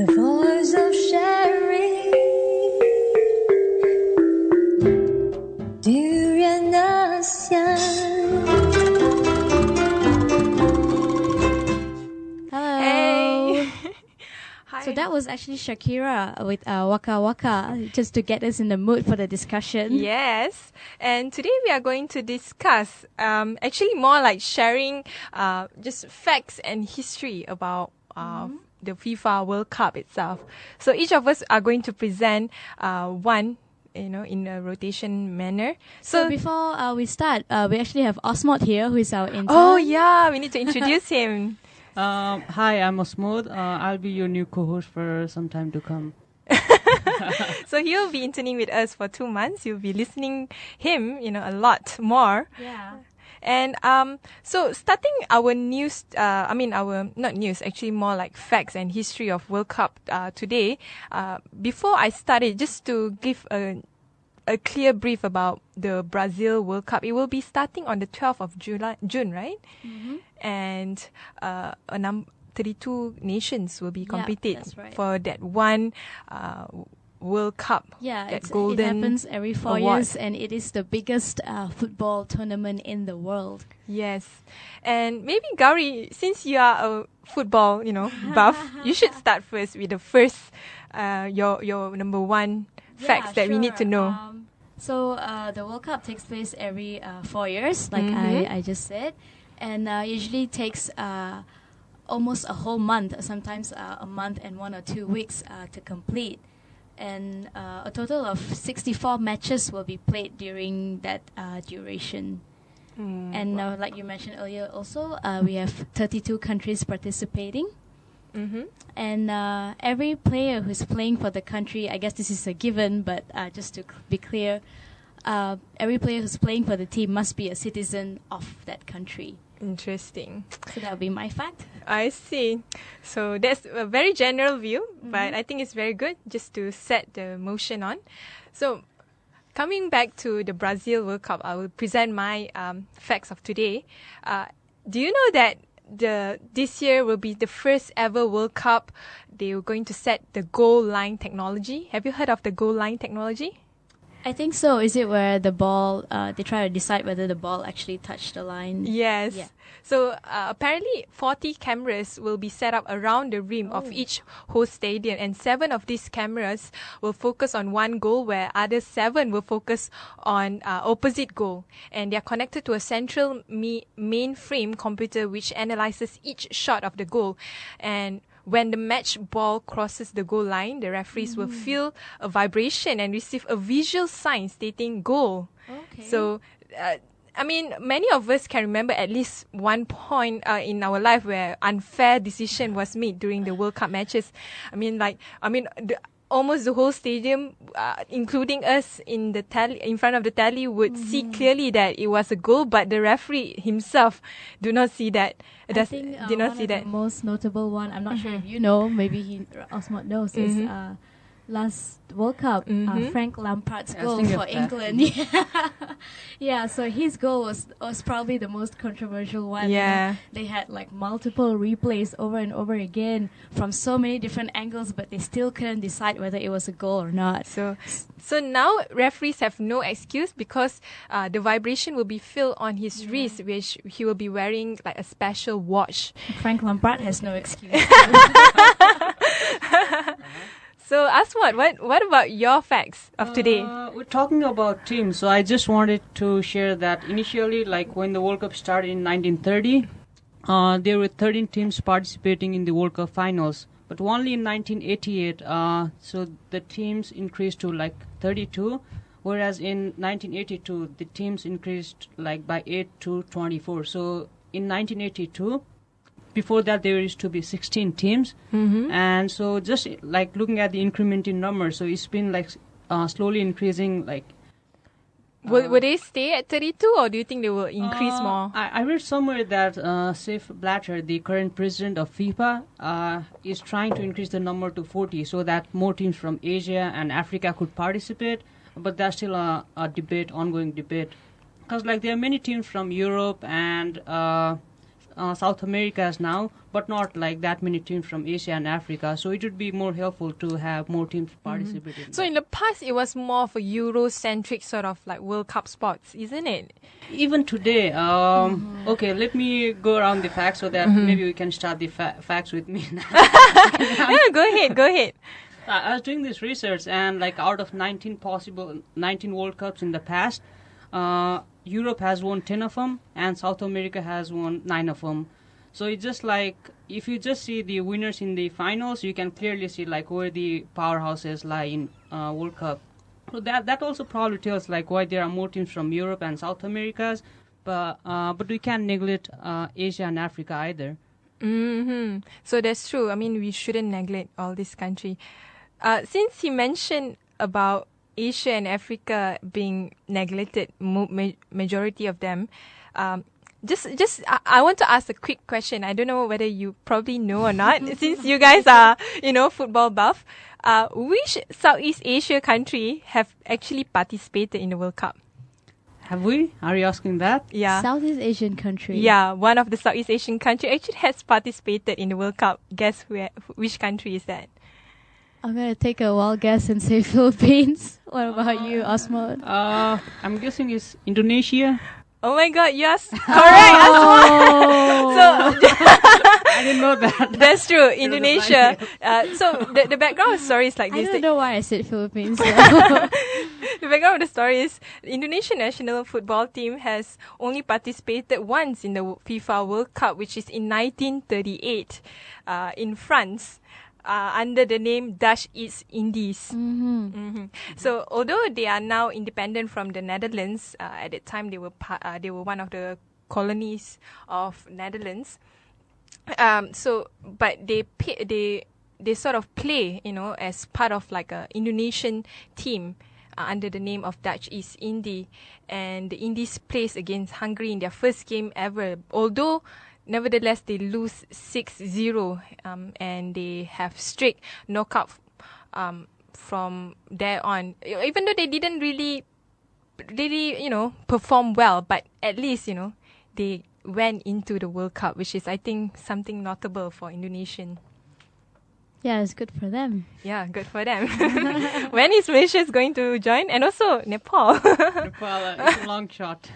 The voice of sharing, 突然的想。Hello. Hey. Hi. So that was actually Shakira with Waka Waka, just to get us in the mood for the discussion. Yes. And today we are going to discuss, actually more like sharing just facts and history about the FIFA World Cup itself. So each of us are going to present one, in a rotation manner. So before we start, we actually have Asmod here, who is our intern. Oh yeah, we need to introduce him. Hi, I'm Asmod. I'll be your new co-host for some time to come. So he'll be interning with us for 2 months. You'll be listening him, a lot more. Yeah. And so starting our news, not news, actually more like facts and history of World Cup today. Before I started, just to give a clear brief about the Brazil World Cup, it will be starting on the 12th of June, right? Mm-hmm. And 32 nations will be competed that's right. for that one World Cup. Yeah, that it golden happens every 4 award. years, and it is the biggest football tournament in the world. Yes. And maybe Gowri, since you are a football, buff, you should start first with the first, your number one facts that we need to know. So the World Cup takes place every 4 years, like I just said, and usually takes almost a whole month, sometimes a month and 1 or 2 weeks to complete. And a total of 64 matches will be played during that duration. And like you mentioned earlier also, we have 32 countries participating. Mm-hmm. And every player who's playing for the country, I guess this is a given, but just to be clear, every player who's playing for the team must be a citizen of that country. Interesting. So that would be my fact. I see. So that's a very general view, but I think it's very good just to set the motion on. So coming back to the Brazil World Cup, I will present my facts of today. Do you know that this year will be the first ever World Cup? They are going to set the goal line technology. Have you heard of the goal line technology? I think so. Is it where the ball, they try to decide whether the ball actually touched the line? Yes. Yeah. So apparently 40 cameras will be set up around the rim of each host stadium, and 7 of these cameras will focus on one goal, where other 7 will focus on opposite goal. And they are connected to a central mainframe computer which analyzes each shot of the goal. And when the match ball crosses the goal line, the referees will feel a vibration and receive a visual sign stating goal. Okay. So, many of us can remember at least one point in our life where unfair decision was made during the World Cup matches. Almost the whole stadium, including us in front of the tally, would see clearly that it was a goal, but the referee himself do not see that. I think did not one see of that. the most notable one, I'm not sure if you know, maybe Asmod knows, is last World Cup, Frank Lampard's goal for England. Yeah, so his goal was probably the most controversial one. Yeah. They had like multiple replays over and over again from so many different angles, but they still couldn't decide whether it was a goal or not. So now referees have no excuse, because the vibration will be felt on his wrist, which he will be wearing like a special watch. Frank Lampard has no excuse. So, Asmod, what about your facts of today? We're talking about teams, so I just wanted to share that initially, like when the World Cup started in 1930, there were 13 teams participating in the World Cup finals. But only in 1988, so the teams increased to like 32, whereas in 1982, the teams increased like by 8 to 24. So in 1982, before that, there used to be 16 teams. And so just like looking at the incrementing numbers, so it's been like slowly increasing. Like, Will they stay at 32, or do you think they will increase more? I read somewhere that Sepp Blatter, the current president of FIFA, is trying to increase the number to 40 so that more teams from Asia and Africa could participate. But that's still a ongoing debate. Because like there are many teams from Europe and South America as now, but not like that many teams from Asia and Africa. So it would be more helpful to have more teams participating. So in the past, it was more of a Euro-centric sort of like World Cup sports, isn't it? Even today, okay, let me go around the facts so that maybe we can start the facts with me now. Yeah, go ahead. I was doing this research, and like out of 19 World Cups in the past, Europe has won 10 of them, and South America has won 9 of them. So it's just like, if you just see the winners in the finals, you can clearly see like where the powerhouses lie in World Cup. So that also probably tells like why there are more teams from Europe and South Americas, but we can't neglect Asia and Africa either. So that's true. I mean, we shouldn't neglect all this country. Since he mentioned about Asia and Africa being neglected, majority of them, I want to ask a quick question. I don't know whether you probably know or not, since you guys are, football buff. Which Southeast Asia country have actually participated in the World Cup? Have we? Are you asking that? Yeah. Southeast Asian country. Yeah, one of the Southeast Asian country actually has participated in the World Cup. Guess which country is that? I'm going to take a wild guess and say Philippines. What about you, Asmod? I'm guessing it's Indonesia. Oh my God, yes, correct, Asmod. So I didn't know that. That's true, Indonesia. So the background story is like I this. don't know why I said Philippines. The background of the story is the Indonesian national football team has only participated once in the FIFA World Cup, which is in 1938 in France. Under the name Dutch East Indies. So although they are now independent from the Netherlands, at that time they were one of the colonies of Netherlands. But they sort of play, as part of like a Indonesian team under the name of Dutch East Indie, and the Indies plays against Hungary in their first game ever. Although nevertheless, they lose 6-0, and they have strict knockout from there on. Even though they didn't really, perform well, but at least, they went into the World Cup, which is, I think, something notable for Indonesian. Yeah, it's good for them. Yeah, good for them. When is Malaysia going to join? And also Nepal. Nepal, it's a long shot.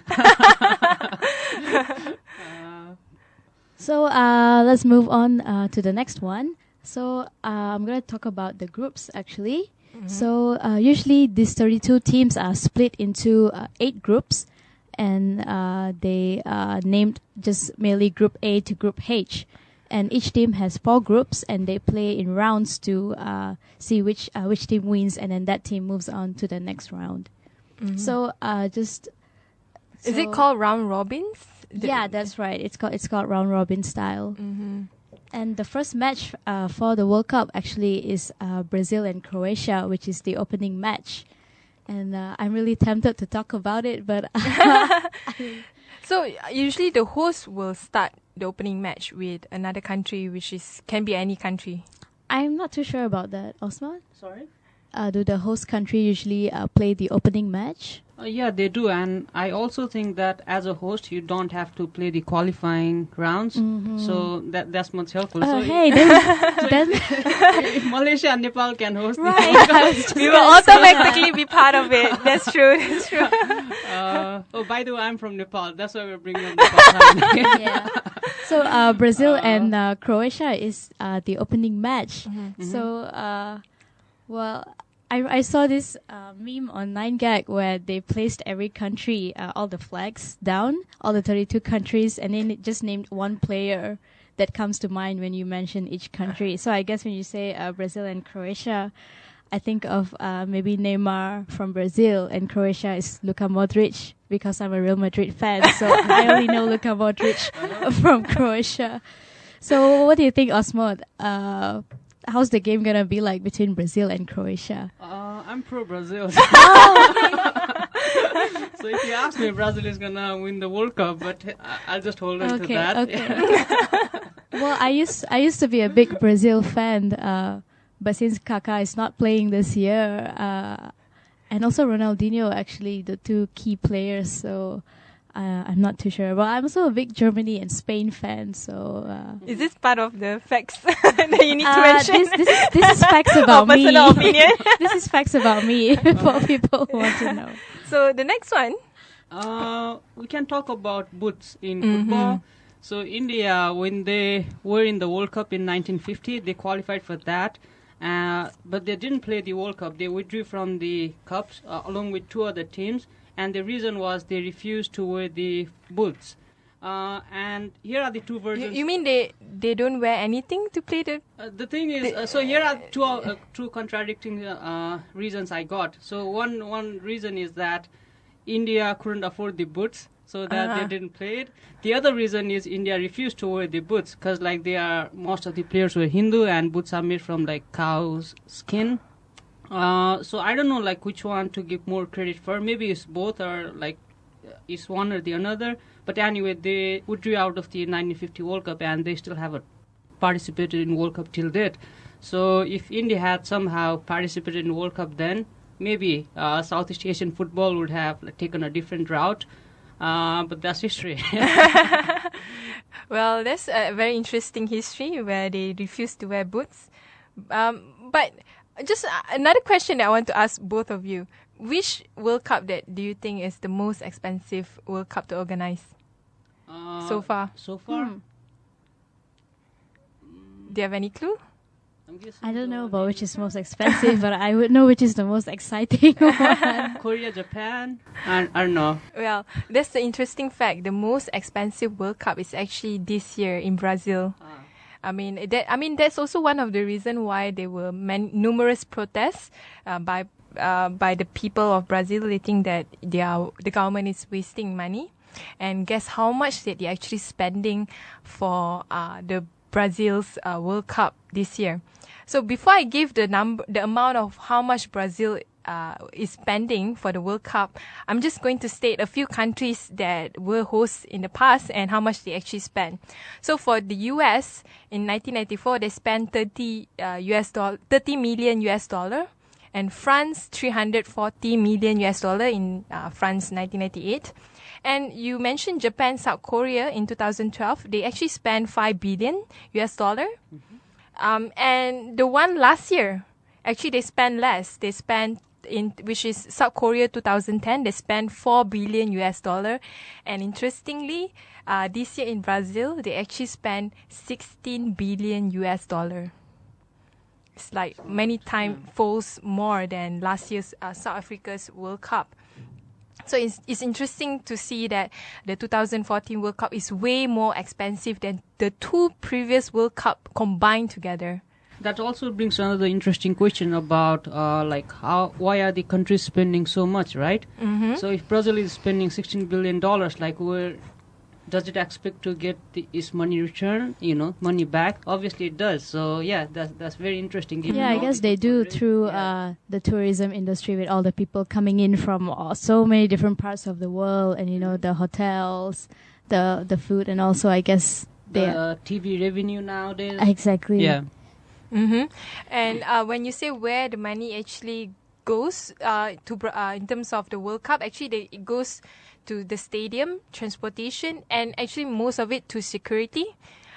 So let's move on to the next one. So I'm going to talk about the groups actually. So usually these 32 teams are split into 8 groups, and they are named just merely Group A to Group H. And each team has 4 groups, and they play in rounds to see which team wins, and then that team moves on to the next round. So is it called round robins? Yeah, that's right. It's called round robin style. And the first match for the World Cup actually is Brazil and Croatia, which is the opening match. And I'm really tempted to talk about it, but so usually the host will start the opening match with another country, which can be any country. I'm not too sure about that. Osman? Sorry? Do the host country usually play the opening match? Yeah, they do, and I also think that as a host, you don't have to play the qualifying rounds, so that's much helpful. Hey, then if Malaysia and Nepal can host, right? We will automatically be part of it. That's true. That's true. By the way, I'm from Nepal. That's why we're bringing up Nepal. Yeah. So Brazil and Croatia is the opening match. So, I saw this meme on 9gag where they placed every country, all the flags down, all the 32 countries, and then it just named one player that comes to mind when you mention each country. So I guess when you say Brazil and Croatia, I think of maybe Neymar from Brazil, and Croatia is Luka Modric, because I'm a Real Madrid fan, so I only know Luka Modric from Croatia. So what do you think, Asmod? How's the game gonna be like between Brazil and Croatia? I'm pro Brazil. So if you ask me, Brazil is gonna win the World Cup, but I'll just hold on to that. Okay. Well, I used to be a big Brazil fan, but since Kaká is not playing this year, and also Ronaldinho, actually the two key players, so I'm not too sure. But I'm also a big Germany and Spain fan. So is this part of the facts that you need to mention? This is facts about me. Personal opinion. This is facts about me for people who want to know. So the next one. We can talk about boots in football. So India, when they were in the World Cup in 1950, they qualified for that. But they didn't play the World Cup. They withdrew from the Cups along with 2 other teams. And the reason was they refused to wear the boots. And here are the 2 versions. You mean they don't wear anything to play the... The thing is, so here are two contradicting reasons I got. So one reason is that India couldn't afford the boots, so that they didn't play it. The other reason is India refused to wear the boots because like most of the players were Hindu and boots are made from like cow's skin. So I don't know like which one to give more credit for. Maybe it's both or like it's one or the another. But anyway, they withdrew out of the 1950 World Cup and they still haven't participated in World Cup till date. So if India had somehow participated in World Cup then, maybe Southeast Asian football would have taken a different route. But that's history. Well, that's a very interesting history where they refused to wear boots. But just another question that I want to ask both of you. Which World Cup that do you think is the most expensive World Cup to organize so far? So far? Do you have any clue? I don't know about which is most expensive, but I would know which is the most exciting one. Korea, Japan, I don't know. Well, that's the interesting fact. The most expensive World Cup is actually this year in Brazil. I mean, that's also one of the reasons why there were numerous protests by the people of Brazil. They think that the government is wasting money, and guess how much that they're actually spending for the Brazil's World Cup this year. So before I give the amount of how much Brazil is spending for the World Cup, I'm just going to state a few countries that were hosts in the past and how much they actually spent. So for the US in 1994, they spent $30 million US dollar, and France $340 million US dollar in France 1998. And you mentioned Japan, South Korea in 2012. They actually spent $5 billion US dollar. And the one last year, actually they spent less. They spent which is South Korea 2010. They spent $4 billion US dollar. And interestingly, this year in Brazil, they actually spent $16 billion US dollar. It's like many times folds more than last year's South Africa's World Cup. So it's interesting to see that the 2014 World Cup is way more expensive than the 2 previous World Cup combined together. That also brings another interesting question about why are the countries spending so much, right? So if Brazil is spending $16 billion, like where does it expect to get its money returned, money back? Obviously it does. So yeah, that's very interesting. Yeah, I guess they do through the tourism industry with all the people coming in from so many different parts of the world, and the hotels, the food, and also I guess the TV revenue nowadays. Exactly. Yeah. And when you say where the money actually goes in terms of the World Cup, actually it goes to the stadium, transportation, and actually most of it to security.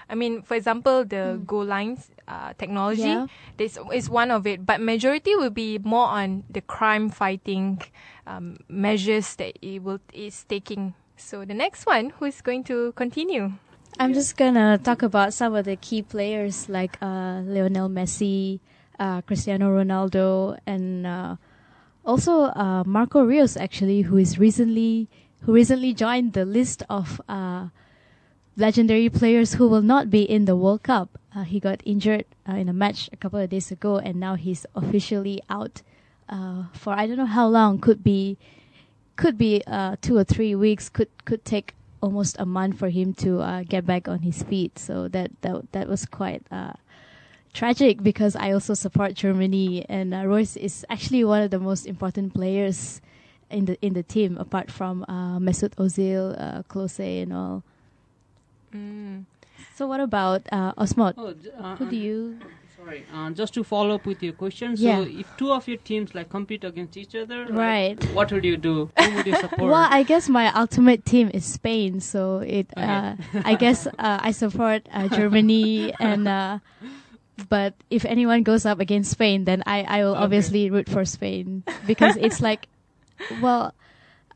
I mean, for example, the goal lines technology, this is one of it, but majority will be more on the crime fighting measures that it's taking. So the next one, who is going to continue? I'm just gonna talk about some of the key players like Lionel Messi, Cristiano Ronaldo, and also Marco Rios, actually, who recently joined the list of legendary players who will not be in the World Cup. He got injured in a match a couple of days ago, and now he's officially out for I don't know how long. Could be 2 or 3 weeks. Could take almost a month for him to get back on his feet. So that was quite tragic, because I also support Germany, and Royce is actually one of the most important players in the team, apart from Mesut Ozil, Klose, and all. So what about Asmod? Who do you Right. Just to follow up with your question, so Yeah. if two of your teams like compete against each other, like, Right. what would you do? Who would you support? Well, I guess my ultimate team is Spain, so Okay. I guess I support Germany, and but if anyone goes up against Spain, then I will Okay. obviously root for Spain because it's like, well,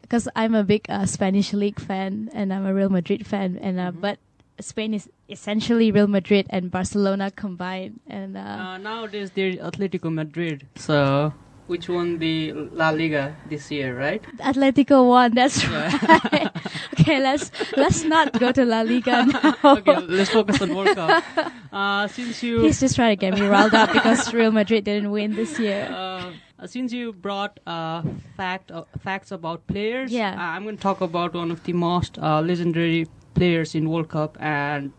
because I'm a big Spanish league fan and I'm a Real Madrid fan, and but Spain is essentially Real Madrid and Barcelona combined, and Nowadays they're Atletico Madrid. So which won the La Liga this year, right? Atletico won. That's Yeah. right. Okay, let's not go to La Liga now. Okay, let's focus on World Cup. Since you He's just trying to get me riled up because Real Madrid didn't win this year. since you brought facts about players, Yeah. I'm going to talk about one of the most legendary players in World Cup, and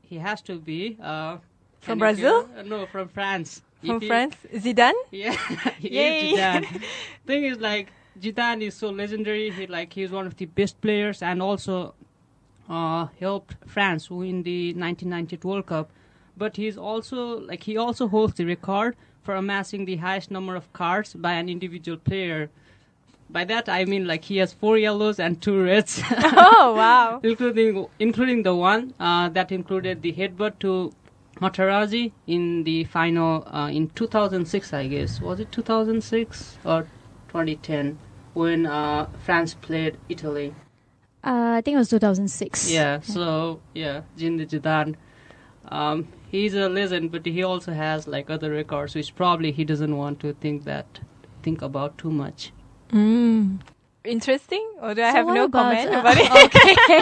he has to be From can you Brazil? hear? No, from France. From If he- France, Zidane. Yeah, he Yay. is Zidane. Thing is, like, Zidane is so legendary. He's one of the best players, and also helped France win the 1998 World Cup. But he also holds the record for amassing the highest number of cards by an individual player. By that I mean, like, he has 4 yellows and 2 reds, Oh wow! including the one that included the headbutt to Materazzi in the final in 2006, I guess. Was it 2006 or 2010 when France played Italy? I think it was 2006. Yeah, so, yeah, Zinedine Zidane. He's a legend, but he also has, like, other records, which probably he doesn't want to think about too much. Interesting, or do I So have what no about, comment about it? Okay.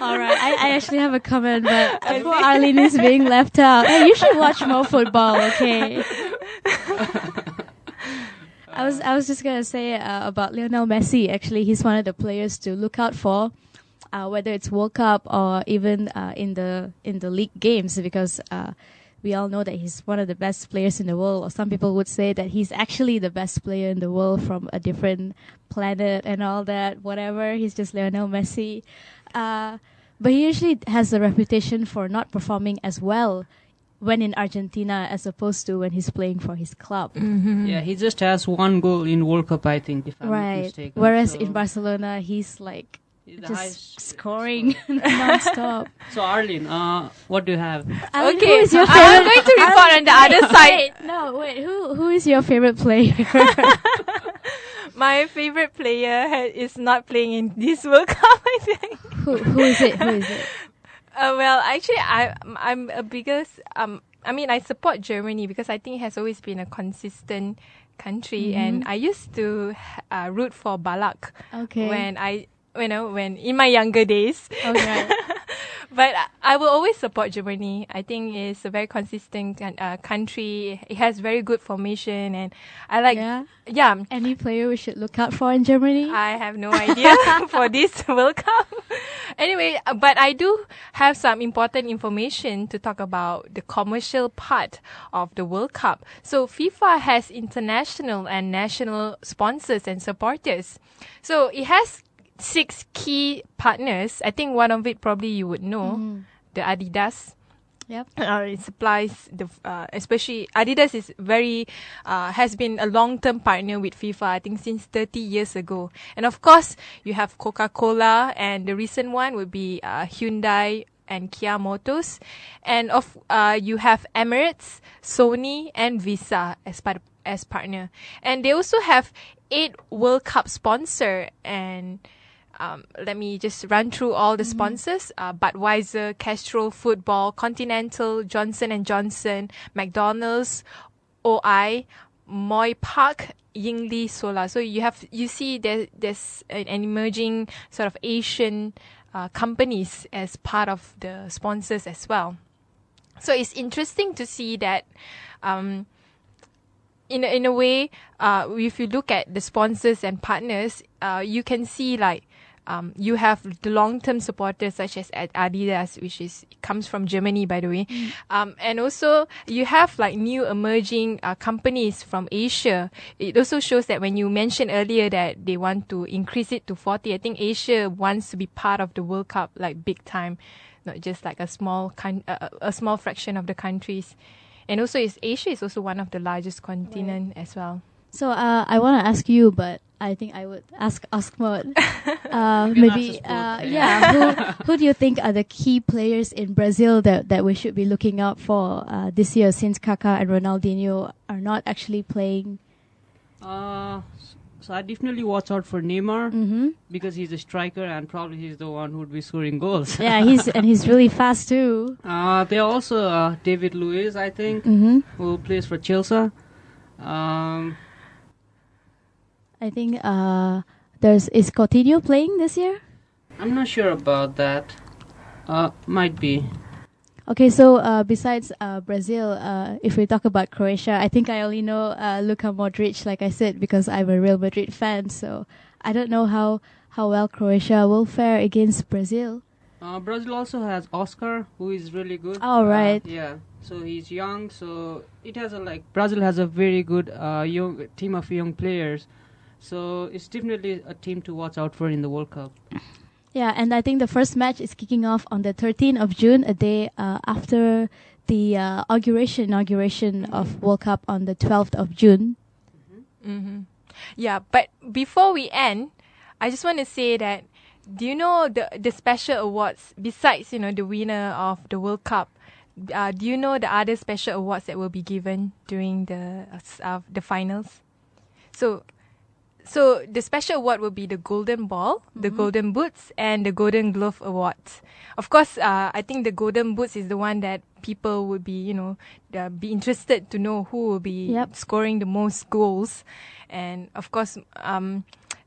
All right. I actually have a comment, but poor Arlene is being left out. Hey, you should watch more football, okay? I was just gonna say about Lionel Messi. Actually, he's one of the players to look out for, whether it's World Cup or even in the league games, because we all know that he's one of the best players in the world, or some people would say that he's actually the best player in the world from a different planet and all that, whatever. He's just Lionel Messi. But he usually has a reputation for not performing as well when in Argentina as opposed to when he's playing for his club. Yeah, he just has 1 goal in World Cup, I think, if I'm not Right. mistaken. Whereas So in Barcelona, he's like the just highest scoring non-stop. So, Arlene, what do you have? Alan, Okay, who is your I'm favorite? going to report on the other side. Wait, who is your favorite player? My favorite player is not playing in this World Cup, I think. who is it? Who is it? Well, actually, I'm a biggest. I mean, I support Germany because I think it has always been a consistent country, and I used to root for Balak Okay. when in my younger days. Okay. But I will always support Germany. I think it's a very consistent country. It has very good formation, and I like. Yeah. Any player we should look out for in Germany? I have no idea for this World Cup. Anyway, but I do have some important information to talk about the commercial part of the World Cup. So FIFA has international and national sponsors and supporters. So it has 6 key partners. I think one of it probably you would know, the Adidas. Yep. It supplies especially Adidas is has been a long-term partner with FIFA, I think since 30 years ago. And of course, you have Coca-Cola, and the recent one would be Hyundai and Kia Motors. And you have Emirates, Sony, and Visa as partner. And they also have 8 World Cup sponsor, and let me just run through all the sponsors. Budweiser, Castrol Football, Continental, Johnson & Johnson, McDonald's, OI, Moy Park, Yingli Solar. So you see there's an emerging sort of Asian companies as part of the sponsors as well. So it's interesting to see that in a way, if you look at the sponsors and partners, you can see like you have the long-term supporters such as Adidas, which comes from Germany, by the way. And also you have like new emerging companies from Asia. It also shows that when you mentioned earlier that they want to increase it to 40, I think Asia wants to be part of the World Cup like big time, not just like a small fraction of the countries. And also, Asia is also one of the largest continent as well. So I want to ask you, but I think I would ask Asmod. Maybe who do you think are the key players in Brazil that we should be looking out for this year, since Kaká and Ronaldinho are not actually playing? So I definitely watch out for Neymar because he's a striker and probably he's the one who would be scoring goals. Yeah, he's really fast too. There are also David Luiz, I think, who plays for Chelsea. I think is Coutinho playing this year? I'm not sure about that. Might be. Okay, so besides Brazil, if we talk about Croatia, I think I only know Luka Modric, like I said, because I'm a Real Madrid fan. So I don't know how well Croatia will fare against Brazil. Brazil also has Oscar, who is really good. Oh, right. Yeah, so he's young. So it has Brazil has a very good young team of young players. So it's definitely a team to watch out for in the World Cup. Yeah, and I think the first match is kicking off on the 13th of June, a day after the inauguration of World Cup on the 12th of June. Yeah, but before we end, I just want to say that, do you know the special awards, besides, the winner of the World Cup, do you know the other special awards that will be given during the finals? So the special award will be the Golden Ball, the Golden Boots, and the Golden Glove Awards. Of course, I think the Golden Boots is the one that people would be, be interested to know who will be scoring the most goals. And of course, when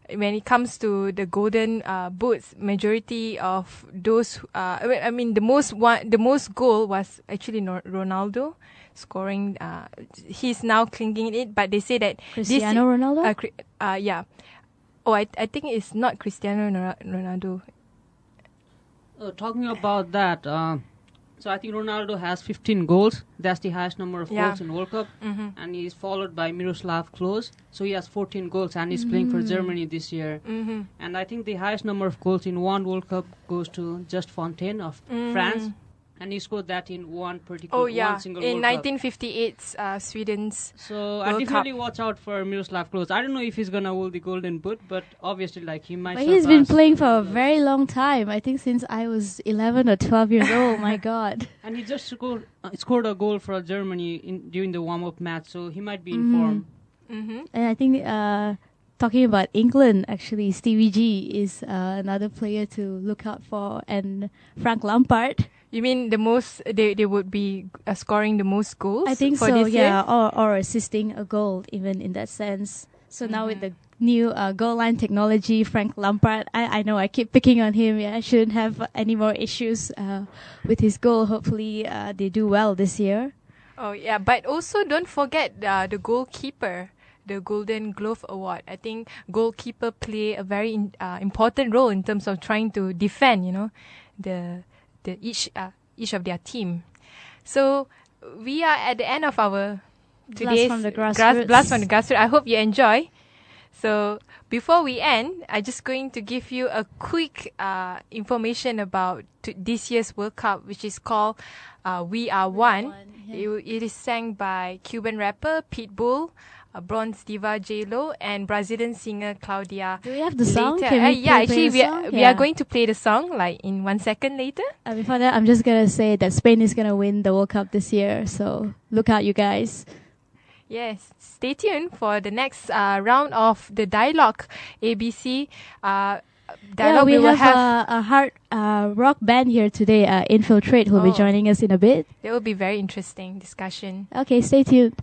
it comes to the Golden Boots, majority of those, the most goal was actually Ronaldo. Scoring, he's now clinging it, but they say that Cristiano Ronaldo? Yeah. Oh, I think it's not Cristiano Ronaldo. Talking about that, so I think Ronaldo has 15 goals. That's the highest number of goals in World Cup. And he's followed by Miroslav Klose. So he has 14 goals and he's playing for Germany this year. And I think the highest number of goals in one World Cup goes to Just Fontaine of France. And he scored that in one single in World 1958's Sweden's So World I definitely Cup. watch out for Miroslav Klose. I don't know if he's gonna hold the Golden Boot, but obviously he might. But he's been playing for a very long time. I think since I was 11 or 12 years old. My God! And he just scored a goal for Germany during the warm-up match, so he might be in form. And I think talking about England, actually, Stevie G is another player to look out for, and Frank Lampard. You mean the most? They would be scoring the most goals. I think for so. This Yeah, year? or assisting a goal, even in that sense. So now with the new goal line technology, Frank Lampard, I know I keep picking on him. Yeah, I shouldn't have any more issues with his goal. Hopefully, they do well this year. Oh yeah, but also don't forget the goalkeeper. The Golden Glove Award. I think goalkeeper play a very important role in terms of trying to defend, each of their team. So we are at the end of our today's Blast from the Grassroots. I hope you enjoy. So before we end, I'm just going to give you a quick information about this year's World Cup, which is called We Are One. It is sang by Cuban rapper Pitbull, bronze diva J-Lo, and Brazilian singer Claudia. Do we have the song? Later. Can we actually, play we are going to play the song in 1 second later. Before that, I'm just going to say that Spain is going to win the World Cup this year. So look out, you guys. Yes, stay tuned for the next round of the Dialogue ABC. Dialogue. We will have a hard rock band here today, Infiltrate, who will be joining us in a bit. There will be very interesting discussion. Okay, stay tuned.